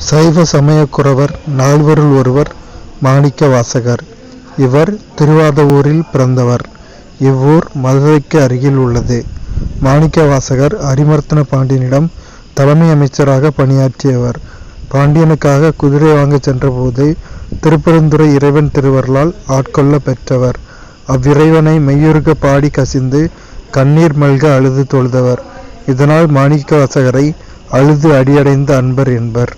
சைவ சமயக்குரவர் நால்வருள் ஒருவர் மாணிக்கவாசகர். இவர் திருவாதவூரில் பிறந்தவர். இவ்வூர் மதுரைக்கு அருகில் உள்ளது. மாணிக்கவாசகர் அரிமர்த்தன பாண்டியனிடம் தலைமை அமைச்சராக பணியாற்றியவர். பாண்டியனுக்காக குதிரை வாங்க சென்றபோது திருப்பெருந்துறை இறைவன் திருவருளால் ஆட்கொள்ள பெற்றவர். அவ்விறைவனை மெய்யுருக பாடி கசிந்து கண்ணீர் மல்க அழுது தொழுதவர். இதனால் மாணிக்கவாசகரை அழுது அடியடைந்த அன்பர் என்பர்.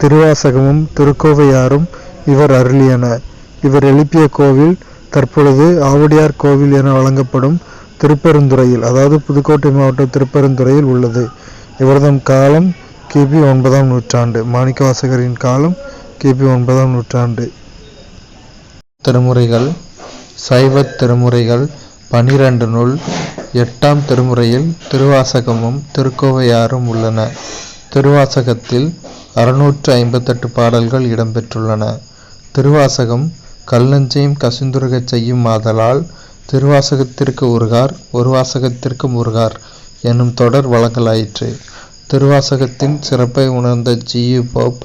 திருவாசகமும் திருக்கோவையாரும் இவர் அருளியன. இவர் எழுப்பிய கோவில் தற்பொழுது ஆவுடையார் கோவில் என வழங்கப்படும் திருப்பெருந்துறையில், அதாவது புதுக்கோட்டை மாவட்டம் திருப்பெருந்துறையில் உள்ளது. இவரது காலம் கிபி 9ஆம் நூற்றாண்டு. மாணிக்கவாசகரின் காலம் கிபி 9ஆம் நூற்றாண்டு. திருமுறைகள். சைவ திருமுறைகள் 12 நூல். 8ஆம் திருமுறையில் திருவாசகமும் திருக்கோவையாரும் உள்ளன. திருவாசகத்தில் 658 பாடல்கள் இடம்பெற்றுள்ளன. திருவாசகம் கல்லஞ்சையும் கசிந்துருகச் செய்யும் ஆதலால் திருவாசகத்திற்கு உருகார், ஒரு வாசகத்திற்கு முருகார் என்னும் தொடர் வழங்கலாயிற்று. திருவாசகத்தின் சிறப்பை உணர்ந்த ஜி.யு. போப்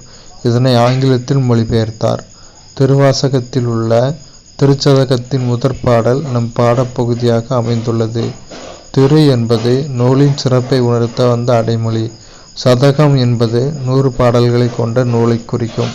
இதனை ஆங்கிலத்தில் மொழிபெயர்த்தார். திருவாசகத்தில் உள்ள திருச்சதகத்தின் முதற் பாடல் நம் பாடப்பகுதியாக அமைந்துள்ளது. திரு என்பது நூலின் சிறப்பை உணர்த்த வந்த அடைமொழி. சதகம் என்பது 100 பாடல்களை கொண்ட நூலை குறிக்கும்.